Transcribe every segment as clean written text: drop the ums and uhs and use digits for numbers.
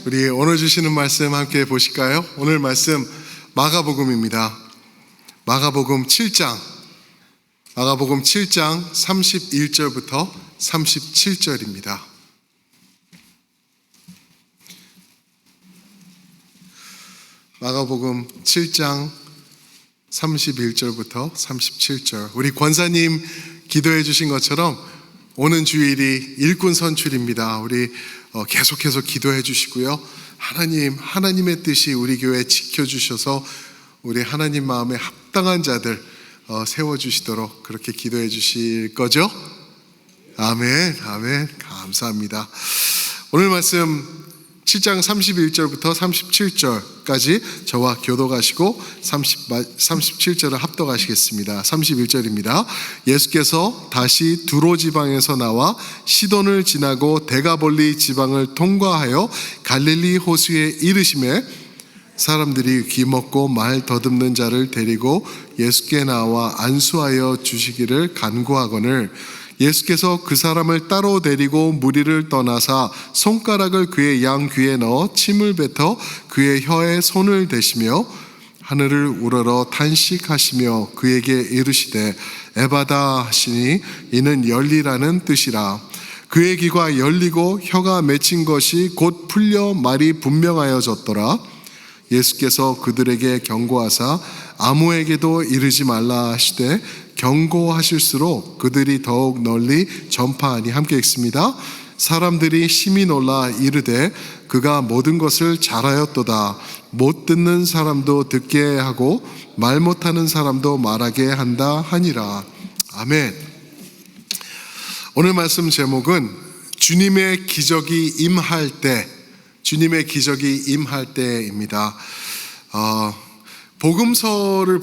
우리 오늘 주시는 말씀 함께 보실까요? 오늘 말씀 마가복음입니다. 마가복음 7장 31절부터 37절입니다. 마가복음 7장 31절부터 37절. 우리 권사님 기도해 주신 것처럼 오는 주일이 일꾼 선출입니다. 우리 계속해서 기도해 주시고요. 하나님의 뜻이 우리 교회에 지켜주셔서 우리 하나님 마음에 합당한 자들 세워주시도록 그렇게 기도해 주실 거죠? 아멘, 아멘. 감사합니다. 오늘 말씀 7장 31절부터 37절까지 저와 교독하시고 37절을 합독하시겠습니다. 31절입니다. 예수께서 다시 두로 지방에서 나와 시돈을 지나고 데가볼리 지방을 통과하여 갈릴리 호수에 이르시매 사람들이 귀먹고 말 더듬는 자를 데리고 예수께 나와 안수하여 주시기를 간구하거늘 예수께서 그 사람을 따로 데리고 무리를 떠나사 손가락을 그의 양 귀에 넣어 침을 뱉어 그의 혀에 손을 대시며 하늘을 우러러 탄식하시며 그에게 이르시되 에바다 하시니 이는 열리라는 뜻이라. 그의 귀가 열리고 혀가 맺힌 것이 곧 풀려 말이 분명하여졌더라. 예수께서 그들에게 경고하사 아무에게도 이르지 말라 하시되 경고하실수록 그들이 더욱 널리 전파하니. 함께 읽습니다. 사람들이 심히 놀라 이르되 그가 모든 것을 잘하였도다. 못 듣는 사람도 듣게 하고 말 못하는 사람도 말하게 한다 하니라. 아멘. 오늘 말씀 제목은 주님의 기적이 임할 때, 주님의 기적이 임할 때입니다. 복음서를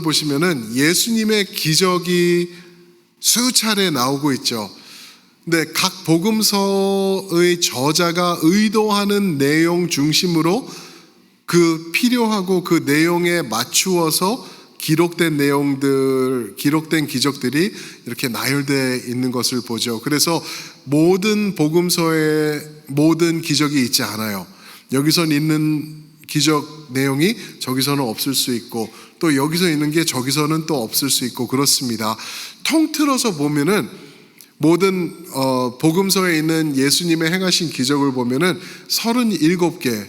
보시면은 예수님의 기적이 수차례 나오고 있죠. 근데 각 복음서의 저자가 의도하는 내용 중심으로 그 필요하고 그 내용에 맞추어서 기록된 기적들이 이렇게 나열되어 있는 것을 보죠. 그래서 모든 복음서에 모든 기적이 있지 않아요. 여기선 있는 기적 내용이 저기서는 없을 수 있고 또 여기서 있는 게 저기서는 또 없을 수 있고 그렇습니다. 통틀어서 보면은 모든 복음서에 있는 예수님의 행하신 기적을 보면은 37개,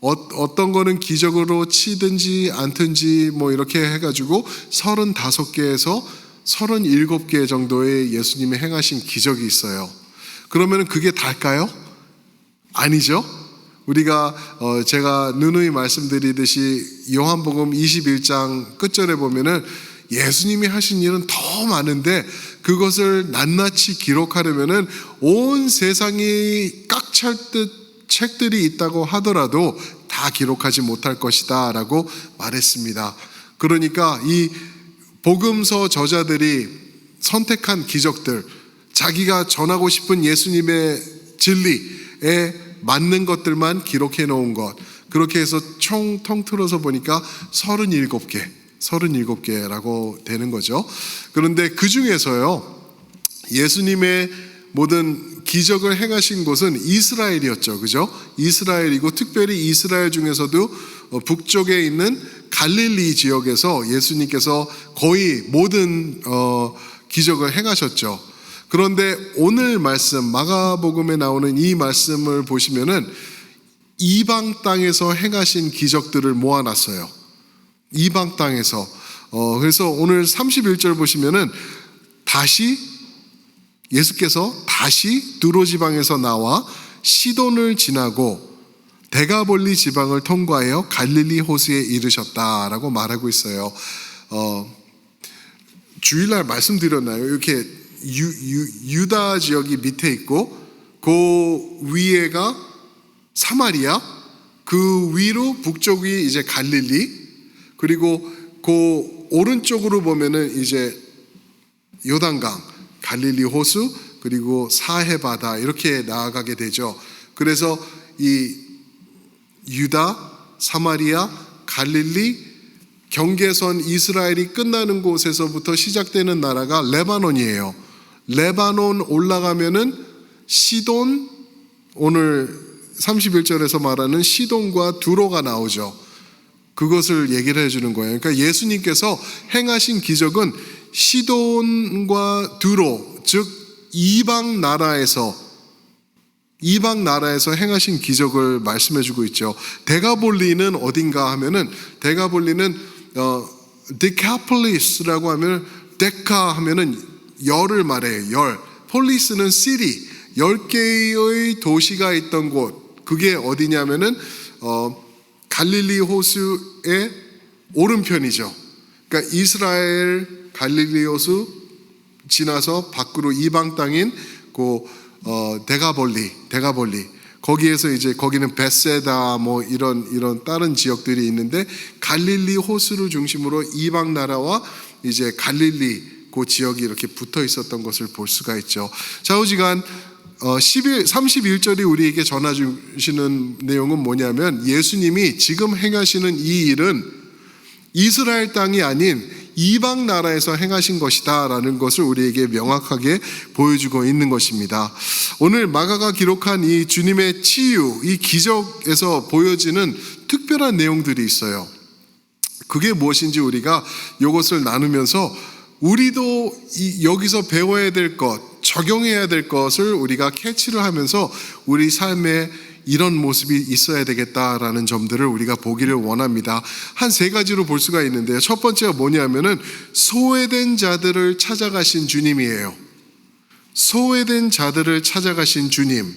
어떤 거는 기적으로 치든지 않든지 뭐 이렇게 해가지고 35개에서 37개 정도의 예수님의 행하신 기적이 있어요. 그러면은 그게 다일까요? 아니죠. 우리가 제가 누누이 말씀드리듯이 요한복음 21장 끝절에 보면은 예수님이 하신 일은 더 많은데 그것을 낱낱이 기록하려면은 온 세상이 꽉 찰 듯 책들이 있다고 하더라도 다 기록하지 못할 것이다 라고 말했습니다. 그러니까 이 복음서 저자들이 선택한 기적들, 자기가 전하고 싶은 예수님의 진리에 맞는 것들만 기록해 놓은 것, 그렇게 해서 총 통틀어서 보니까 37개라고 되는 거죠. 그런데 그 중에서요, 예수님의 모든 기적을 행하신 곳은 이스라엘이었죠. 그죠? 이스라엘이고 특별히 이스라엘 중에서도 북쪽에 있는 갈릴리 지역에서 예수님께서 거의 모든 기적을 행하셨죠. 그런데 오늘 말씀, 마가복음에 나오는 이 말씀을 보시면은 이방 땅에서 행하신 기적들을 모아놨어요. 이방 땅에서. 그래서 오늘 31절 보시면은 예수께서 다시 두로 지방에서 나와 시돈을 지나고 데가볼리 지방을 통과하여 갈릴리 호수에 이르셨다라고 말하고 있어요. 주일날 말씀드렸나요? 이렇게 유다 지역이 밑에 있고 그 위에가 사마리아, 그 위로 북쪽이 이제 갈릴리, 그리고 그 오른쪽으로 보면은 이제 요단강, 갈릴리 호수, 그리고 사해 바다 이렇게 나아가게 되죠. 그래서 이 유다, 사마리아, 갈릴리 경계선 이스라엘이 끝나는 곳에서부터 시작되는 나라가 레바논이에요. 레바논 올라가면은 시돈, 오늘 31절에서 말하는 시돈과 두로가 나오죠. 그것을 얘기를 해주는 거예요. 그러니까 예수님께서 행하신 기적은 시돈과 두로, 즉 이방 나라에서 행하신 기적을 말씀해주고 있죠. 데가볼리는 어딘가 하면은, 데가볼리는 데카폴리스라고 하면, 데카 하면은 열을 말해요. 열. 폴리스는 시리, 10개의 도시가 있던 곳. 그게 어디냐면은 갈릴리 호수의 오른편이죠. 그러니까 이스라엘 갈릴리 호수 지나서 밖으로 이방 땅인 데가볼리 거기에서 이제 거기는 베세다 뭐 이런 다른 지역들이 있는데, 갈릴리 호수를 중심으로 이방 나라와 이제 갈릴리 그 지역이 이렇게 붙어 있었던 것을 볼 수가 있죠. 좌우지간 31절이 우리에게 전해주시는 내용은 뭐냐면, 예수님이 지금 행하시는 이 일은 이스라엘 땅이 아닌 이방 나라에서 행하신 것이다 라는 것을 우리에게 명확하게 보여주고 있는 것입니다. 오늘 마가가 기록한 이 주님의 치유, 이 기적에서 보여지는 특별한 내용들이 있어요. 그게 무엇인지 우리가 이것을 나누면서 우리도 여기서 배워야 될 것, 적용해야 될 것을 우리가 캐치를 하면서 우리 삶에 이런 모습이 있어야 되겠다라는 점들을 우리가 보기를 원합니다. 한 3가지로 볼 수가 있는데요. 첫 번째가 뭐냐면은 소외된 자들을 찾아가신 주님이에요. 소외된 자들을 찾아가신 주님.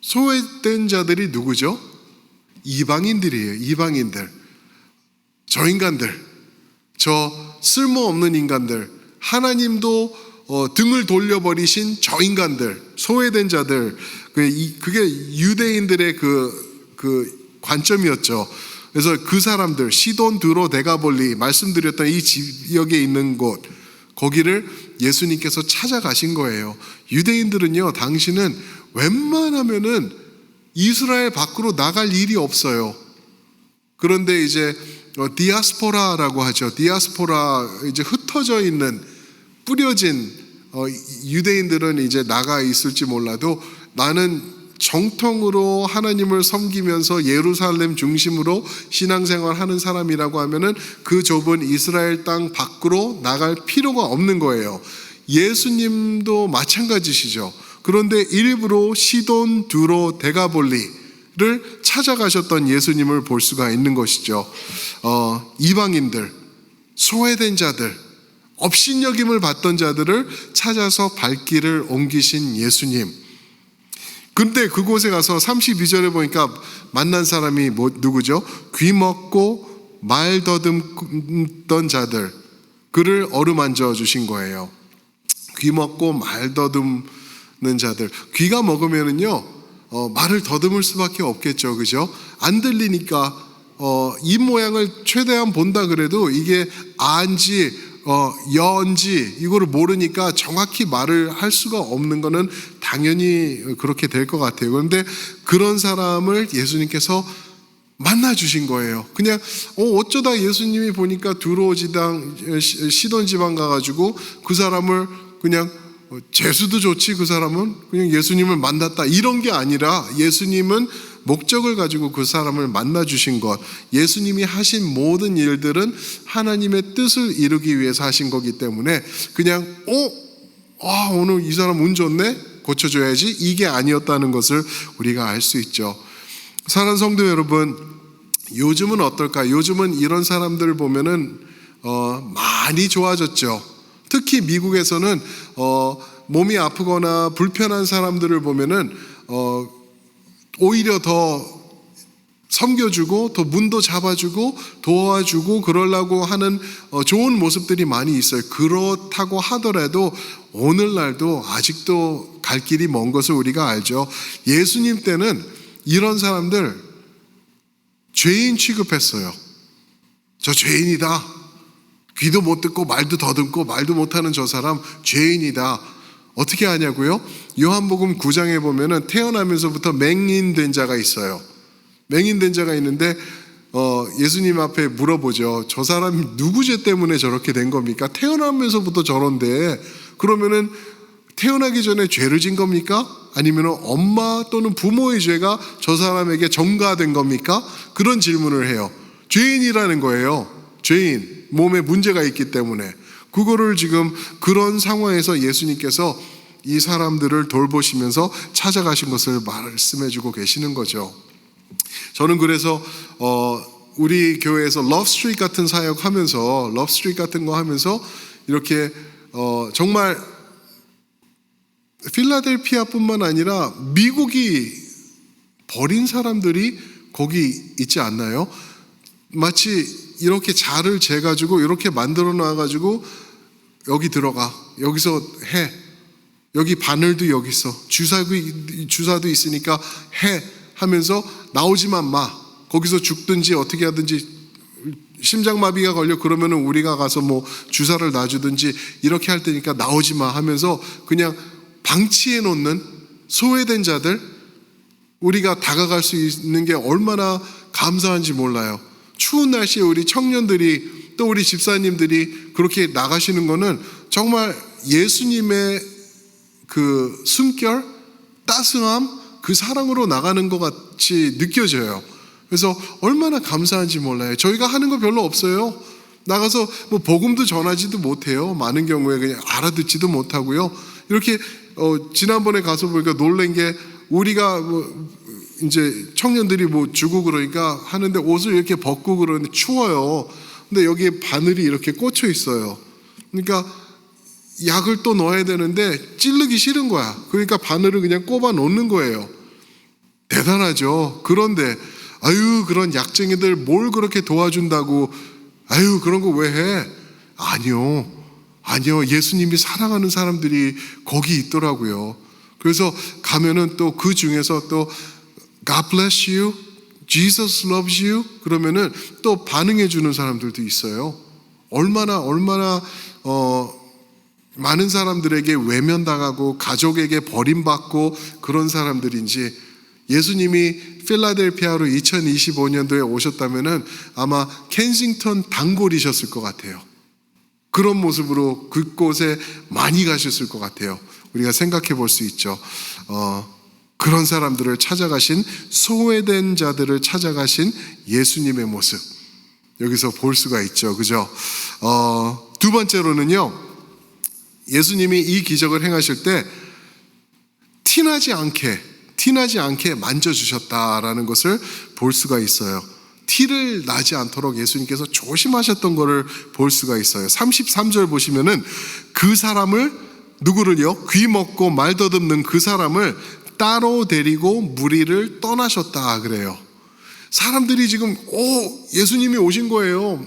소외된 자들이 누구죠? 이방인들이에요. 이방인들. 저 인간들, 저 쓸모없는 인간들, 하나님도 등을 돌려버리신 저 인간들, 소외된 자들, 그게 유대인들의 그 관점이었죠. 그래서 그 사람들, 시돈, 두로, 데가볼리, 말씀드렸던 이 지역에 있는 곳, 거기를 예수님께서 찾아가신 거예요. 유대인들은요, 당시는 웬만하면은 이스라엘 밖으로 나갈 일이 없어요. 그런데 이제 디아스포라라고 하죠. 디아스포라, 이제 흩어져 있는, 뿌려진 유대인들은 이제 나가 있을지 몰라도, 나는 정통으로 하나님을 섬기면서 예루살렘 중심으로 신앙생활 하는 사람이라고 하면은 그 좁은 이스라엘 땅 밖으로 나갈 필요가 없는 거예요. 예수님도 마찬가지시죠. 그런데 일부러 시돈, 두로, 데가볼리를 찾아가셨던 예수님을 볼 수가 있는 것이죠. 이방인들, 소외된 자들, 업신여김을 받던 자들을 찾아서 발길을 옮기신 예수님. 근데 그곳에 가서 32절에 보니까 만난 사람이 누구죠? 귀 먹고 말 더듬던 자들, 그를 어루만져 주신 거예요. 귀 먹고 말 더듬는 자들. 귀가 먹으면은요, 말을 더듬을 수밖에 없겠죠. 그죠? 안 들리니까, 입 모양을 최대한 본다 그래도 이게 안지, 여인지 이거를 모르니까 정확히 말을 할 수가 없는 거는 당연히 그렇게 될 것 같아요. 그런데 그런 사람을 예수님께서 만나 주신 거예요. 그냥 어쩌다 예수님이 보니까 두로 지방, 시돈 지방 가가지고 그 사람을 그냥 재수도 좋지, 그 사람은 그냥 예수님을 만났다, 이런 게 아니라 예수님은 목적을 가지고 그 사람을 만나 주신 것, 예수님이 하신 모든 일들은 하나님의 뜻을 이루기 위해서 하신 거기 때문에 그냥 오늘 이 사람 운 좋네, 고쳐줘야지, 이게 아니었다는 것을 우리가 알 수 있죠. 사랑하는 성도 여러분, 요즘은 어떨까? 요즘은 이런 사람들 보면은 많이 좋아졌죠. 특히 미국에서는 몸이 아프거나 불편한 사람들을 보면은 오히려 더 섬겨주고, 더 문도 잡아주고 도와주고 그러려고 하는 좋은 모습들이 많이 있어요. 그렇다고 하더라도 오늘날도 아직도 갈 길이 먼 것을 우리가 알죠. 예수님 때는 이런 사람들 죄인 취급했어요. 저 죄인이다. 귀도 못 듣고 말도 더듬고 말도 못하는 저 사람 죄인이다. 어떻게 하냐고요? 요한복음 9장에 보면은 태어나면서부터 맹인된 자가 있어요. 맹인된 자가 있는데 예수님 앞에 물어보죠. 저 사람이 누구 죄 때문에 저렇게 된 겁니까? 태어나면서부터 저런데, 그러면은 태어나기 전에 죄를 진 겁니까? 아니면 엄마 또는 부모의 죄가 저 사람에게 전가된 겁니까? 그런 질문을 해요. 죄인이라는 거예요. 죄인, 몸에 문제가 있기 때문에. 그거를 지금 그런 상황에서 예수님께서 이 사람들을 돌보시면서 찾아가신 것을 말씀해주고 계시는 거죠. 저는 그래서 우리 교회에서 러브스트리트 같은 사역하면서, 러브스트리트 같은 거 하면서 이렇게 정말 필라델피아뿐만 아니라 미국이 버린 사람들이 거기 있지 않나요? 마치 이렇게 자를 재가지고 이렇게 만들어 놔가지고 여기 들어가, 여기서 해, 여기 바늘도 여기 있어, 주사도 있으니까 해 하면서 나오지만 마, 거기서 죽든지 어떻게 하든지, 심장마비가 걸려 그러면은 우리가 가서 뭐 주사를 놔주든지 이렇게 할 테니까 나오지 마 하면서 그냥 방치해 놓는 소외된 자들, 우리가 다가갈 수 있는 게 얼마나 감사한지 몰라요. 추운 날씨에 우리 청년들이 또 우리 집사님들이 그렇게 나가시는 거는 정말 예수님의 그 숨결, 따스함, 그 사랑으로 나가는 것 같이 느껴져요. 그래서 얼마나 감사한지 몰라요. 저희가 하는 거 별로 없어요. 나가서 뭐 복음도 전하지도 못해요. 많은 경우에 그냥 알아듣지도 못하고요. 이렇게 지난번에 가서 보니까 놀란 게, 우리가 뭐 이제 청년들이 뭐 주고 그러니까 하는데 옷을 이렇게 벗고 그러는데 추워요. 근데 여기에 바늘이 이렇게 꽂혀 있어요. 그러니까 약을 또 넣어야 되는데 찌르기 싫은 거야. 그러니까 바늘을 그냥 꼽아 놓는 거예요. 대단하죠. 그런데 아유, 그런 약쟁이들 뭘 그렇게 도와준다고, 아유, 그런 거 왜 해? 아니요. 예수님이 사랑하는 사람들이 거기 있더라고요. 그래서 가면은 또 그 중에서 또 God bless you, Jesus loves you 그러면은 또 반응해 주는 사람들도 있어요. 얼마나 많은 사람들에게 외면당하고 가족에게 버림받고 그런 사람들인지. 예수님이 필라델피아로 2025년도에 오셨다면은 아마 켄싱턴 단골이셨을 것 같아요. 그런 모습으로 그곳에 많이 가셨을 것 같아요. 우리가 생각해 볼 수 있죠. 그런 사람들을 찾아가신, 소외된 자들을 찾아가신 예수님의 모습, 여기서 볼 수가 있죠. 그죠? 두 번째로는요, 예수님이 이 기적을 행하실 때 티나지 않게 만져주셨다라는 것을 볼 수가 있어요. 티를 나지 않도록 예수님께서 조심하셨던 것을 볼 수가 있어요. 33절 보시면은 그 사람을, 누구를요? 귀 먹고 말 더듬는 그 사람을 따로 데리고 무리를 떠나셨다 그래요. 사람들이 지금 예수님이 오신 거예요.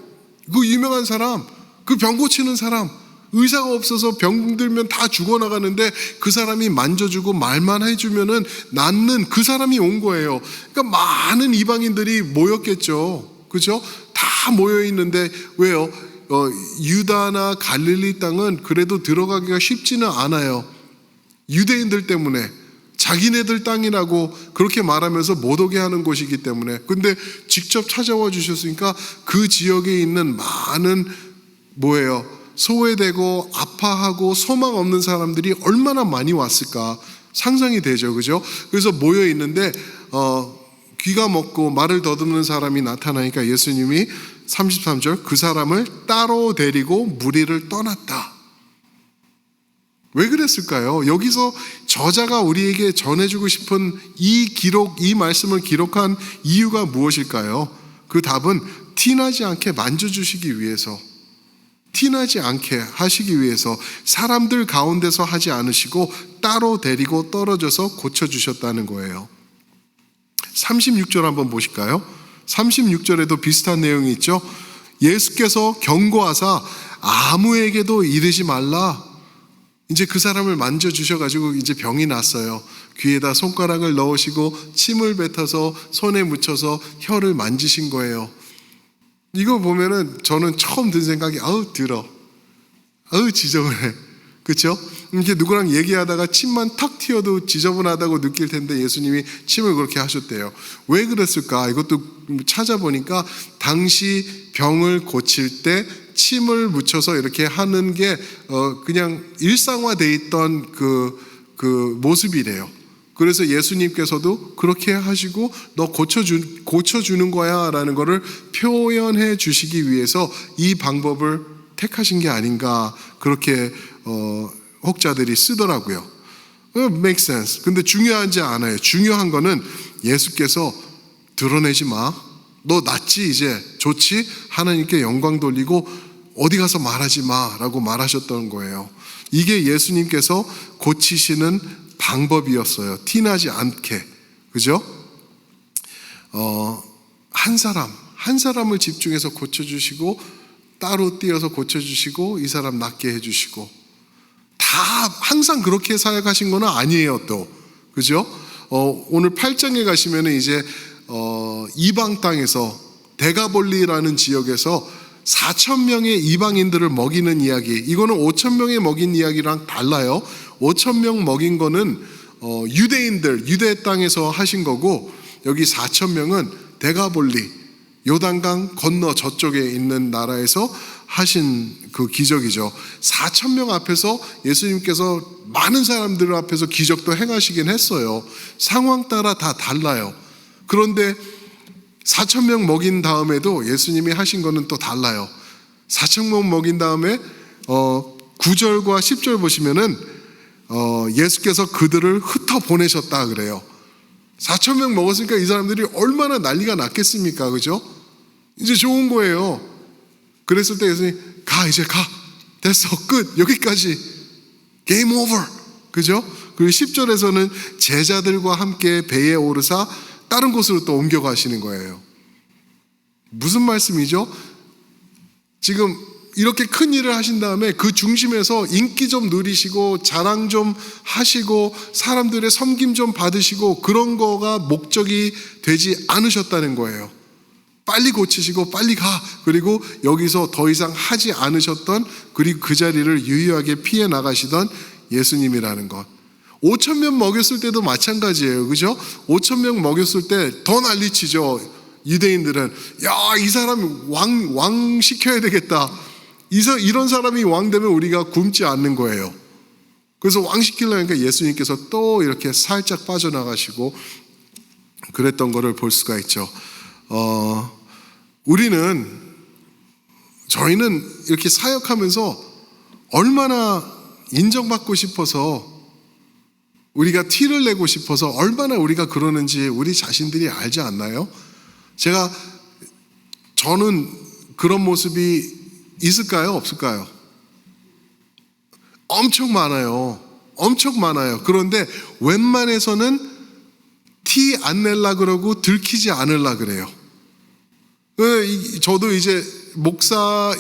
그 유명한 사람, 그 병 고치는 사람, 의사가 없어서 병들면 다 죽어나가는데 그 사람이 만져주고 말만 해주면은 낫는 그 사람이 온 거예요. 그러니까 많은 이방인들이 모였겠죠. 그죠? 다 모여 있는데 왜요? 유다나 갈릴리 땅은 그래도 들어가기가 쉽지는 않아요. 유대인들 때문에, 자기네들 땅이라고 그렇게 말하면서 못 오게 하는 곳이기 때문에. 근데 직접 찾아와 주셨으니까 그 지역에 있는 많은 소외되고 아파하고 소망 없는 사람들이 얼마나 많이 왔을까 상상이 되죠. 그죠? 그래서 모여 있는데 귀가 먹고 말을 더듬는 사람이 나타나니까 예수님이 33절 그 사람을 따로 데리고 무리를 떠났다. 왜 그랬을까요? 여기서 저자가 우리에게 전해주고 싶은 이 말씀을 기록한 이유가 무엇일까요? 그 답은 티나지 않게 만져주시기 위해서, 티나지 않게 하시기 위해서 사람들 가운데서 하지 않으시고 따로 데리고 떨어져서 고쳐주셨다는 거예요. 36절 한번 보실까요? 36절에도 비슷한 내용이 있죠. 예수께서 경고하사 아무에게도 이르지 말라. 이제 그 사람을 만져주셔가지고 이제 병이 났어요. 귀에다 손가락을 넣으시고 침을 뱉어서 손에 묻혀서 혀를 만지신 거예요. 이거 보면은 저는 처음 든 생각이 더러, 지저분해. 그렇죠? 이렇게 누구랑 얘기하다가 침만 탁 튀어도 지저분하다고 느낄 텐데 예수님이 침을 그렇게 하셨대요. 왜 그랬을까? 이것도 찾아보니까 당시 병을 고칠 때 침을 묻혀서 이렇게 하는 게 그냥 일상화돼 있던 그 모습이래요. 그래서 예수님께서도 그렇게 하시고 너 고쳐주는 거야 라는 거를 표현해 주시기 위해서 이 방법을 택하신 게 아닌가, 그렇게 혹자들이 쓰더라고요. Make sense. 근데 중요하지 않아요. 중요한 거는 예수께서 드러내지 마, 너 낫지, 이제 좋지, 하나님께 영광 돌리고 어디 가서 말하지 마 라고 말하셨던 거예요. 이게 예수님께서 고치시는 방법이었어요. 티나지 않게. 그죠? 한 사람을 집중해서 고쳐주시고, 따로 띄어서 고쳐주시고, 이 사람 낫게 해주시고, 다 항상 그렇게 사역하신 건 아니에요, 또. 그죠? 오늘 8장에 가시면은 이제 이방 땅에서 데가볼리라는 지역에서 4,000명의 이방인들을 먹이는 이야기, 이거는 5,000명의 먹인 이야기랑 달라요. 5,000명 먹인 거는 유대인들, 유대 땅에서 하신 거고, 여기 4,000명은 데가볼리, 요단강 건너 저쪽에 있는 나라에서 하신 그 기적이죠. 4,000명 앞에서 예수님께서 많은 사람들 앞에서 기적도 행하시긴 했어요. 상황 따라 다 달라요. 그런데 4,000명 먹인 다음에도 예수님이 하신 거는 또 달라요. 4,000명 먹인 다음에 9절과 10절 보시면은 예수께서 그들을 흩어 보내셨다 그래요. 4,000명 먹었으니까 이 사람들이 얼마나 난리가 났겠습니까? 그죠? 이제 좋은 거예요. 그랬을 때 예수님, 이제 가. 됐어. 끝. 여기까지. 게임 오버. 그죠? 그리고 10절에서는 제자들과 함께 배에 오르사 다른 곳으로 또 옮겨가시는 거예요. 무슨 말씀이죠? 지금 이렇게 큰 일을 하신 다음에 그 중심에서 인기 좀 누리시고 자랑 좀 하시고 사람들의 섬김 좀 받으시고 그런 거가 목적이 되지 않으셨다는 거예요. 빨리 고치시고 빨리 가. 그리고 여기서 더 이상 하지 않으셨던, 그리고 그 자리를 유유하게 피해 나가시던 예수님이라는 것. 5,000명 먹였을 때도 마찬가지예요. 그죠? 5,000명 먹였을 때 더 난리치죠. 유대인들은 야, 이 사람 왕 시켜야 되겠다. 이런 사람이 왕 되면 우리가 굶지 않는 거예요. 그래서 왕 시키려니까 예수님께서 또 이렇게 살짝 빠져나가시고 그랬던 거를 볼 수가 있죠. 저희는 이렇게 사역하면서 얼마나 인정받고 싶어서, 우리가 티를 내고 싶어서 얼마나 우리가 그러는지 우리 자신들이 알지 않나요? 저는 그런 모습이 있을까요? 없을까요? 엄청 많아요. 엄청 많아요. 그런데 웬만해서는 티 안 낼라 그러고 들키지 않으려 그래요. 저도 이제 목사를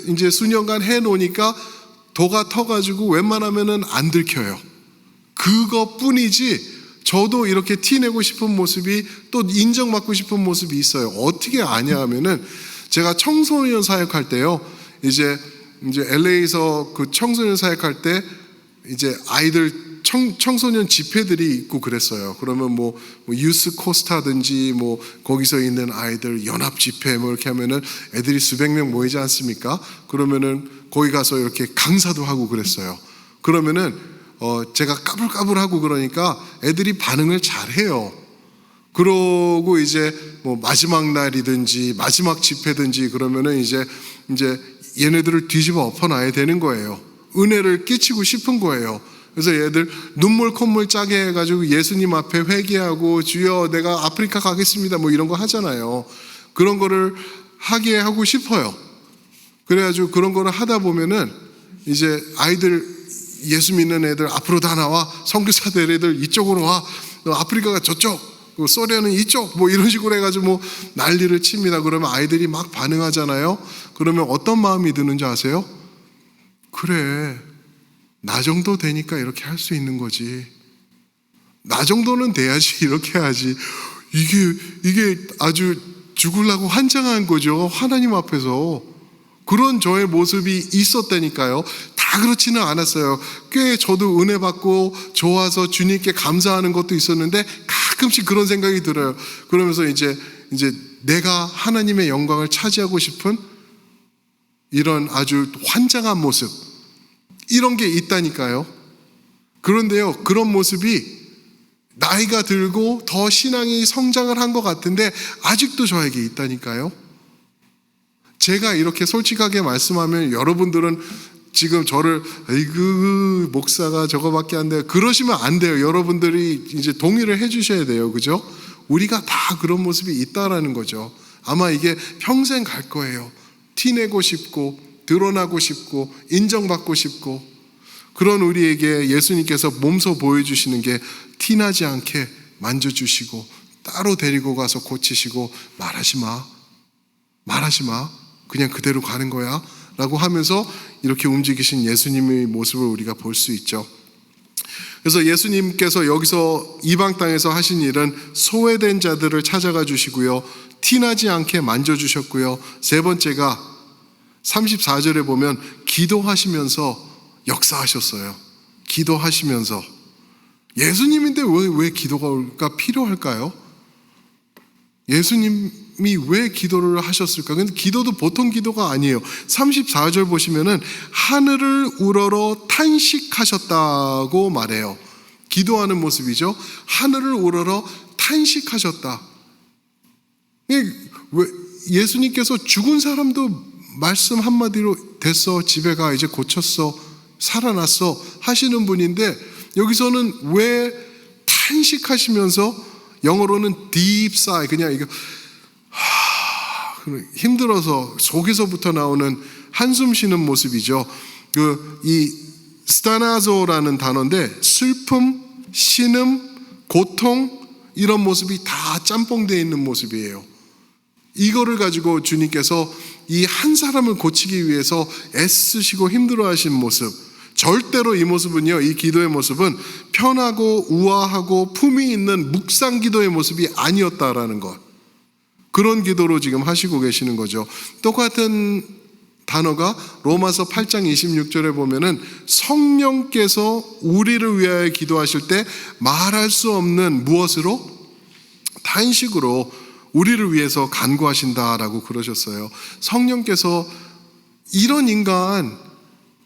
이제 수년간 해 놓으니까 도가 터가지고 웬만하면은 안 들켜요. 그것뿐이지 저도 이렇게 티내고 싶은 모습이, 또 인정받고 싶은 모습이 있어요. 어떻게 아냐 하면은 제가 청소년 사역할 때요, 이제 LA에서 그 청소년 사역할 때 이제 아이들 청소년 집회들이 있고 그랬어요. 그러면 뭐 유스 코스타든지 뭐 거기서 있는 아이들 연합 집회 뭐 이렇게 하면은 애들이 수백 명 모이지 않습니까? 그러면은 거기 가서 이렇게 강사도 하고 그랬어요. 그러면은 제가 까불까불하고 그러니까 애들이 반응을 잘해요. 그러고 이제 뭐 마지막 날이든지 마지막 집회든지 그러면은 이제 얘네들을 뒤집어 엎어놔야 되는 거예요. 은혜를 끼치고 싶은 거예요. 그래서 얘들 눈물 콧물 짜게 해가지고 예수님 앞에 회개하고 주여 내가 아프리카 가겠습니다 뭐 이런 거 하잖아요. 그런 거를 하게 하고 싶어요. 그래가지고 그런 거를 하다 보면은 이제 아이들, 예수 믿는 애들 앞으로 다 나와, 선교사 될 애들 이쪽으로 와, 아프리카가 저쪽, 소련은 이쪽, 뭐 이런 식으로 해가지고 뭐 난리를 칩니다. 그러면 아이들이 막 반응하잖아요. 그러면 어떤 마음이 드는지 아세요? 그래, 나 정도 되니까 이렇게 할 수 있는 거지. 나 정도는 돼야지 이렇게 하지. 이게 아주 죽으려고 환장한 거죠. 하나님 앞에서. 그런 저의 모습이 있었다니까요. 다 그렇지는 않았어요. 꽤 저도 은혜 받고 좋아서 주님께 감사하는 것도 있었는데 가끔씩 그런 생각이 들어요. 그러면서 이제 내가 하나님의 영광을 차지하고 싶은 이런 아주 환장한 모습, 이런 게 있다니까요. 그런데요, 그런 모습이 나이가 들고 더 신앙이 성장을 한 것 같은데 아직도 저에게 있다니까요. 제가 이렇게 솔직하게 말씀하면 여러분들은 지금 저를 에이그 목사가 저거밖에 안 돼요, 그러시면 안 돼요. 여러분들이 이제 동의를 해 주셔야 돼요. 그죠? 우리가 다 그런 모습이 있다라는 거죠. 아마 이게 평생 갈 거예요. 티내고 싶고 드러나고 싶고 인정받고 싶고, 그런 우리에게 예수님께서 몸소 보여주시는 게 티나지 않게 만져주시고 따로 데리고 가서 고치시고 말하지 마, 그냥 그대로 가는 거야 라고 하면서 이렇게 움직이신 예수님의 모습을 우리가 볼 수 있죠. 그래서 예수님께서 여기서 이방 땅에서 하신 일은 소외된 자들을 찾아가 주시고요, 티나지 않게 만져주셨고요, 세 번째가 34절에 보면 기도하시면서 역사하셨어요. 기도하시면서. 예수님인데 왜 기도가 필요할까요? 예수님이 왜 기도를 하셨을까? 근데 기도도 보통 기도가 아니에요. 34절 보시면은 하늘을 우러러 탄식하셨다고 말해요. 기도하는 모습이죠. 하늘을 우러러 탄식하셨다. 왜 예수님께서 죽은 사람도 말씀 한마디로 됐어, 집에 가, 이제 고쳤어, 살아났어 하시는 분인데 여기서는 왜 탄식하시면서, 영어로는 deep sigh, 그냥 이거 힘들어서 속에서부터 나오는 한숨 쉬는 모습이죠. 이 스타나조라는 단어인데 슬픔, 신음, 고통, 이런 모습이 다 짬뽕되어 있는 모습이에요. 이거를 가지고 주님께서 이 한 사람을 고치기 위해서 애쓰시고 힘들어하신 모습, 절대로 이 모습은요, 이 기도의 모습은 편하고 우아하고 품위 있는 묵상 기도의 모습이 아니었다라는 것, 그런 기도로 지금 하시고 계시는 거죠. 똑같은 단어가 로마서 8장 26절에 보면은 성령께서 우리를 위하여 기도하실 때 말할 수 없는 무엇으로? 탄식으로 우리를 위해서 간구하신다라고 그러셨어요. 성령께서 이런 인간,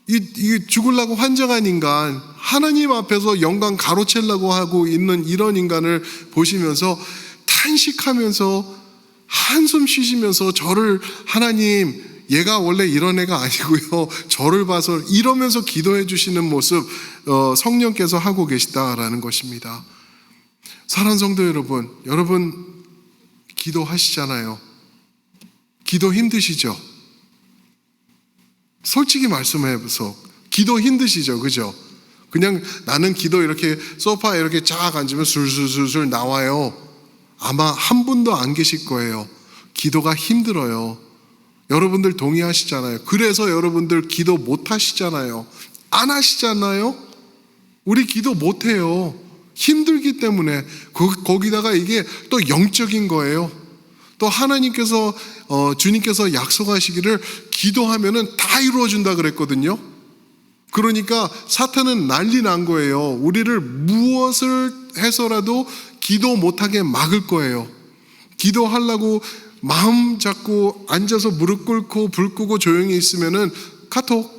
이 죽으려고 환장한 인간, 하나님 앞에서 영광 가로채려고 하고 있는 이런 인간을 보시면서 탄식하면서 한숨 쉬시면서 저를, 하나님 얘가 원래 이런 애가 아니고요, 저를 봐서, 이러면서 기도해 주시는 모습, 성령께서 하고 계시다라는 것입니다. 사랑하는 성도 여러분 기도하시잖아요. 기도 힘드시죠? 솔직히 말씀해서 기도 힘드시죠? 그죠? 그냥 나는 기도 이렇게 소파에 이렇게 쫙 앉으면 술술술술 나와요. 아마 한 분도 안 계실 거예요. 기도가 힘들어요. 여러분들 동의하시잖아요. 그래서 여러분들 기도 못 하시잖아요. 안 하시잖아요? 우리 기도 못 해요. 힘들기 때문에. 거기다가 이게 또 영적인 거예요. 또 하나님께서 주님께서 약속하시기를 기도하면은 다 이루어준다 그랬거든요. 그러니까 사탄은 난리 난 거예요. 우리를 무엇을 해서라도 기도 못하게 막을 거예요. 기도하려고 마음 잡고 앉아서 무릎 꿇고 불 끄고 조용히 있으면은 카톡,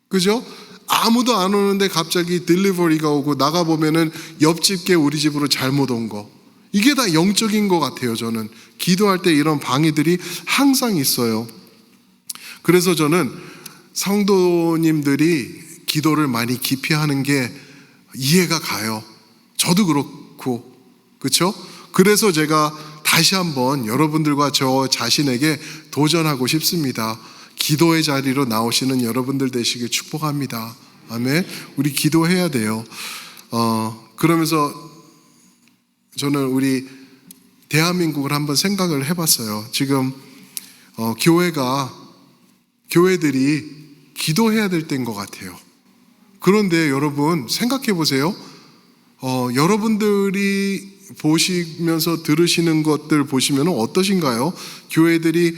그죠? 아무도 안 오는데 갑자기 딜리버리가 오고 나가보면은 옆집 게 우리 집으로 잘못 온 거. 이게 다 영적인 것 같아요. 저는 기도할 때 이런 방해들이 항상 있어요. 그래서 저는 성도님들이 기도를 많이 깊이 하는 게 이해가 가요. 저도 그렇고, 그렇죠? 그래서 제가 다시 한번 여러분들과 저 자신에게 도전하고 싶습니다. 기도의 자리로 나오시는 여러분들 되시길 축복합니다. 아멘. 우리 기도해야 돼요. 그러면서 저는 우리 대한민국을 한번 생각을 해봤어요. 지금 교회들이 기도해야 될 때인 것 같아요. 그런데 여러분 생각해 보세요. 여러분들이 보시면서 들으시는 것들 보시면 어떠신가요? 교회들이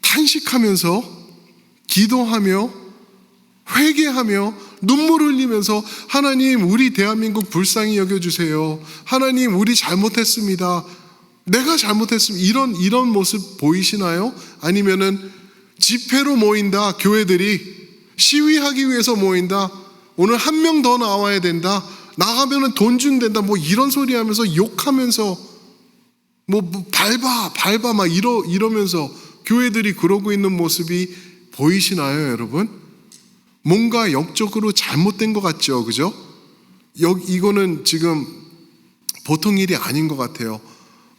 탄식하면서 기도하며 회개하며 눈물 흘리면서 하나님 우리 대한민국 불쌍히 여겨주세요. 하나님 우리 잘못했습니다. 내가 잘못했으면 이런 모습 보이시나요? 아니면은 집회로 모인다, 교회들이 시위하기 위해서 모인다, 오늘 한 명 더 나와야 된다, 나가면은 돈 준댄다, 뭐 이런 소리 하면서 욕하면서 뭐 밟아 막 이러면서 교회들이 그러고 있는 모습이 보이시나요, 여러분? 뭔가 역적으로 잘못된 것 같죠, 그죠? 이거는 지금 보통 일이 아닌 것 같아요.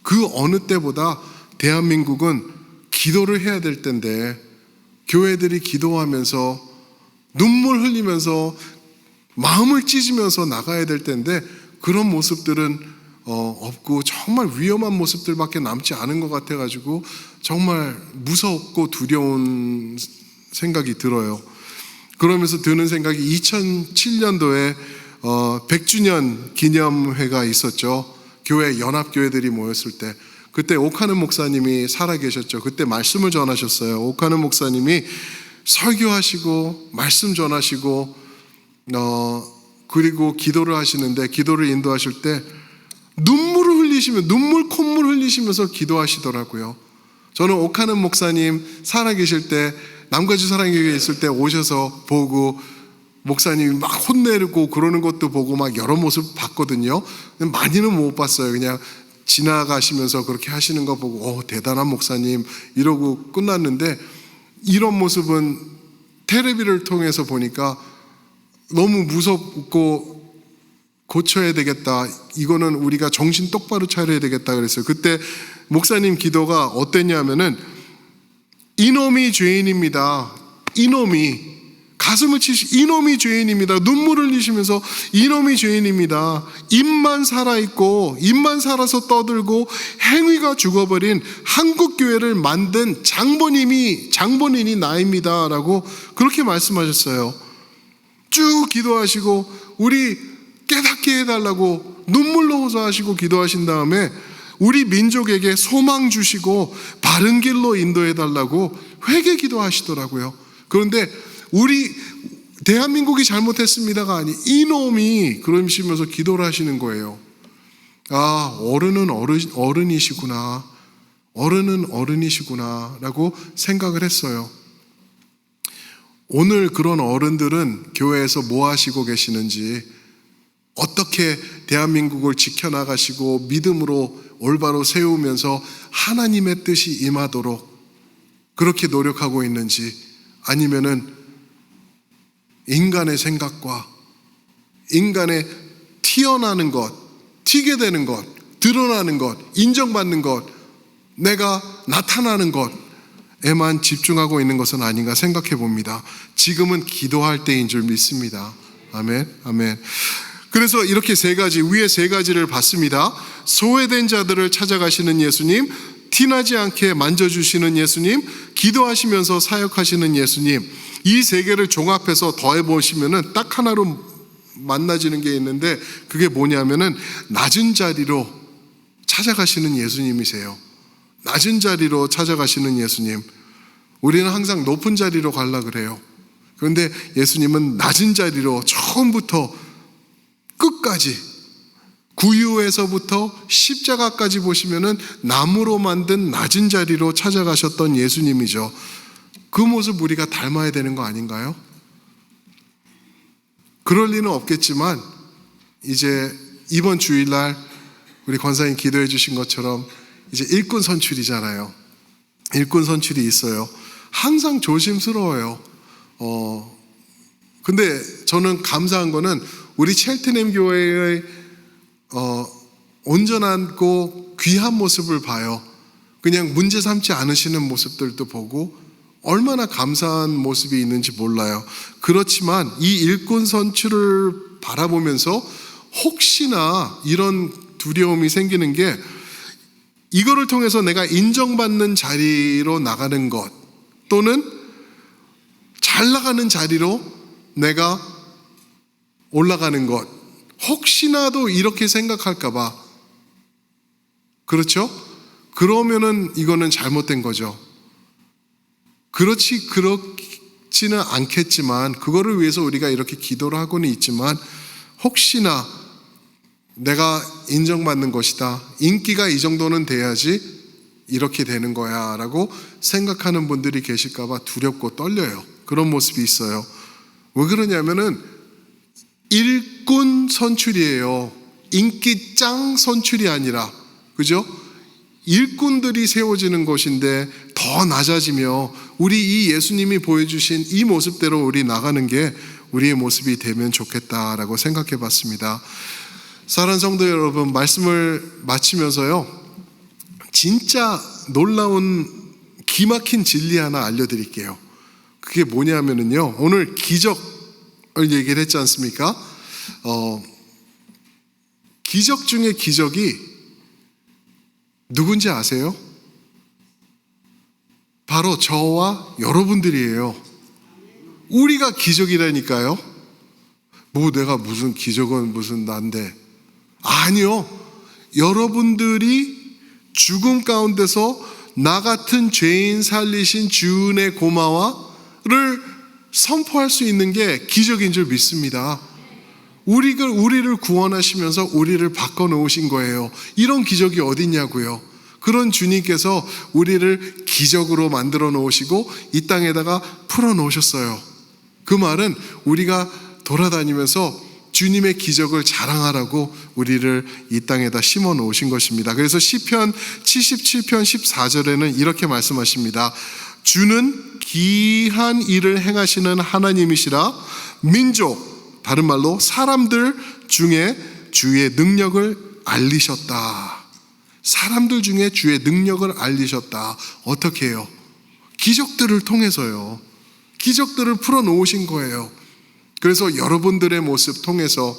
그 어느 때보다 대한민국은 기도를 해야 될 텐데, 교회들이 기도하면서 눈물 흘리면서 마음을 찢으면서 나가야 될 텐데 그런 모습들은 없고 정말 위험한 모습들밖에 남지 않은 것 같아가지고 정말 무섭고 두려운 생각이 들어요. 그러면서 드는 생각이 2007년도에 100주년 기념회가 있었죠. 교회 연합교회들이 모였을 때 그때 오카는 목사님이 살아계셨죠. 그때 말씀을 전하셨어요. 오카는 목사님이 설교하시고 말씀 전하시고 그리고 기도를 하시는데, 기도를 인도하실 때 눈물을 흘리시면 콧물 흘리시면서 기도하시더라고요. 저는 오카는 목사님 살아계실 때 남가주 사랑교회에 있을 때 오셔서 보고 목사님이 막 혼내고 그러는 것도 보고 막 여러 모습 봤거든요. 많이는 못 봤어요. 그냥 지나가시면서 그렇게 하시는 거 보고 대단한 목사님 이러고 끝났는데, 이런 모습은 텔레비를 통해서 보니까 너무 무섭고 고쳐야 되겠다, 이거는 우리가 정신 똑바로 차려야 되겠다 그랬어요. 그때 목사님 기도가 어땠냐면은 이놈이 죄인입니다. 이놈이 가슴을 치시, 이놈이 죄인입니다. 눈물을 흘리시면서 이놈이 죄인입니다. 입만 살아있고 입만 살아서 떠들고 행위가 죽어버린 한국교회를 만든 장본인이 나입니다 라고 그렇게 말씀하셨어요. 쭉 기도하시고 우리 깨닫게 해달라고 눈물로 호소하시고 기도하신 다음에 우리 민족에게 소망 주시고 바른 길로 인도해달라고 회개 기도하시더라고요. 그런데 우리 대한민국이 잘못했습니다가 아니, 이놈이 그러시면서 기도를 하시는 거예요. 아, 어른은 어른이시구나, 어른은 어른이시구나 라고 생각을 했어요. 오늘 그런 어른들은 교회에서 뭐 하시고 계시는지, 어떻게 대한민국을 지켜나가시고 믿음으로 올바로 세우면서 하나님의 뜻이 임하도록 그렇게 노력하고 있는지, 아니면은 인간의 생각과 인간의 튀어나는 것, 튀게 되는 것, 드러나는 것, 인정받는 것, 내가 나타나는 것에만 집중하고 있는 것은 아닌가 생각해 봅니다. 지금은 기도할 때인 줄 믿습니다. 아멘, 아멘. 그래서 이렇게 위에 세 가지를 봤습니다. 소외된 자들을 찾아가시는 예수님, 티나지 않게 만져주시는 예수님, 기도하시면서 사역하시는 예수님, 이 세 개를 종합해서 더해보시면은 딱 하나로 만나지는 게 있는데, 그게 뭐냐면은 낮은 자리로 찾아가시는 예수님이세요. 낮은 자리로 찾아가시는 예수님. 우리는 항상 높은 자리로 가려고 그래요. 그런데 예수님은 낮은 자리로 처음부터 끝까지, 구유에서부터 십자가까지 보시면은 나무로 만든 낮은 자리로 찾아가셨던 예수님이죠. 그 모습 우리가 닮아야 되는 거 아닌가요? 그럴 리는 없겠지만 이제 이번 주일날 우리 권사님 기도해 주신 것처럼 이제 일꾼 선출이잖아요. 일꾼 선출이 있어요. 항상 조심스러워요. 근데 저는 감사한 거는 우리 첼트넴 교회의 온전하고 귀한 모습을 봐요. 그냥 문제 삼지 않으시는 모습들도 보고 얼마나 감사한 모습이 있는지 몰라요. 그렇지만 이 일꾼 선출을 바라보면서 혹시나 이런 두려움이 생기는 게, 이거를 통해서 내가 인정받는 자리로 나가는 것, 또는 잘 나가는 자리로 내가 올라가는 것, 혹시나도 이렇게 생각할까봐. 그렇죠? 그러면은 이거는 잘못된 거죠. 그렇지는 않겠지만, 그거를 위해서 우리가 이렇게 기도를 하고는 있지만, 혹시나 내가 인정받는 것이다. 인기가 이 정도는 돼야지 이렇게 되는 거야 라고 생각하는 분들이 계실까봐 두렵고 떨려요. 그런 모습이 있어요. 왜 그러냐면은 일꾼 선출이에요. 인기짱 선출이 아니라, 그죠? 일꾼들이 세워지는 것인데 더 낮아지며 우리 이 예수님이 보여주신 이 모습대로 우리 나가는 게 우리의 모습이 되면 좋겠다라고 생각해 봤습니다. 사랑하는 성도 여러분, 말씀을 마치면서요, 진짜 놀라운 기막힌 진리 하나 알려드릴게요. 그게 뭐냐면요, 오늘 기적을 얘기를 했지 않습니까? 기적 중에 기적이 누군지 아세요? 바로 저와 여러분들이에요. 우리가 기적이라니까요. 뭐 내가 무슨 기적은 무슨 난데. 아니요. 여러분들이 죽음 가운데서 나 같은 죄인 살리신 주은의 고마와를 선포할 수 있는 게 기적인 줄 믿습니다. 우리를 구원하시면서 우리를 바꿔놓으신 거예요. 이런 기적이 어딨냐고요. 그런 주님께서 우리를 기적으로 만들어 놓으시고 이 땅에다가 풀어 놓으셨어요. 그 말은 우리가 돌아다니면서 주님의 기적을 자랑하라고 우리를 이 땅에다 심어 놓으신 것입니다. 그래서 시편 77편 14절에는 이렇게 말씀하십니다. 주는 기이한 일을 행하시는 하나님이시라. 민족, 다른 말로 사람들 중에 주의 능력을 알리셨다. 사람들 중에 주의 능력을 알리셨다. 어떻게 해요? 기적들을 통해서요. 기적들을 풀어놓으신 거예요. 그래서 여러분들의 모습 통해서,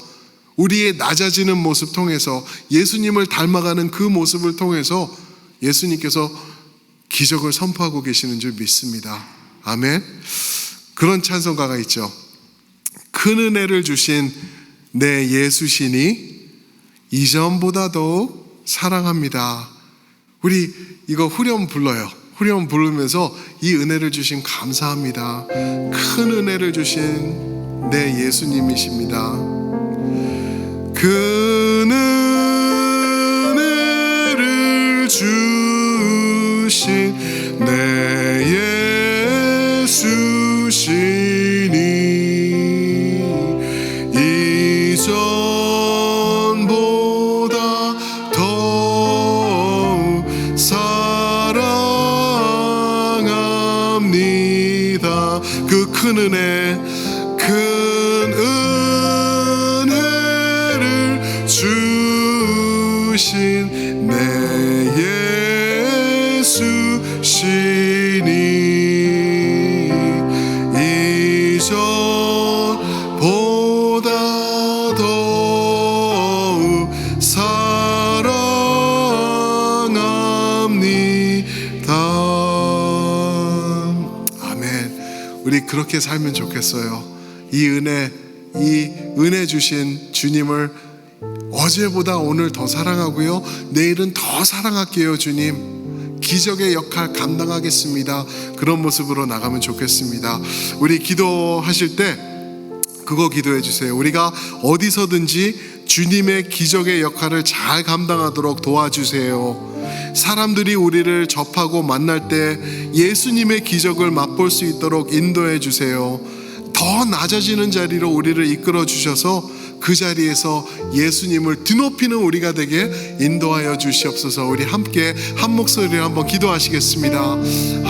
우리의 낮아지는 모습 통해서, 예수님을 닮아가는 그 모습을 통해서 예수님께서 기적을 선포하고 계시는 줄 믿습니다. 아멘. 그런 찬송가가 있죠. 큰 은혜를 주신 내 예수시니 이전보다 더욱 사랑합니다. 우리 이거 후렴 불러요. 후렴 부르면서 이 은혜를 주신 감사합니다. 큰 은혜를 주신 내 예수님이십니다. 큰 은혜를 주신 내 예수시니 이전보다 더욱 사랑합니다. 그 큰 은혜, 큰 은혜를 주신 내 예수시니 이전보다 더욱 사랑합니다. 아멘. 우리 그렇게 살면 좋겠어요. 이 은혜 주신 주님을 어제보다 오늘 더 사랑하고요, 내일은 더 사랑할게요. 주님, 기적의 역할 감당하겠습니다. 그런 모습으로 나가면 좋겠습니다. 우리 기도하실 때 그거 기도해 주세요. 우리가 어디서든지 주님의 기적의 역할을 잘 감당하도록 도와주세요. 사람들이 우리를 접하고 만날 때 예수님의 기적을 맛볼 수 있도록 인도해 주세요. 더 낮아지는 자리로 우리를 이끌어 주셔서 그 자리에서 예수님을 뒤높이는 우리가 되게 인도하여 주시옵소서. 우리 함께 한 목소리로 한번 기도하시겠습니다.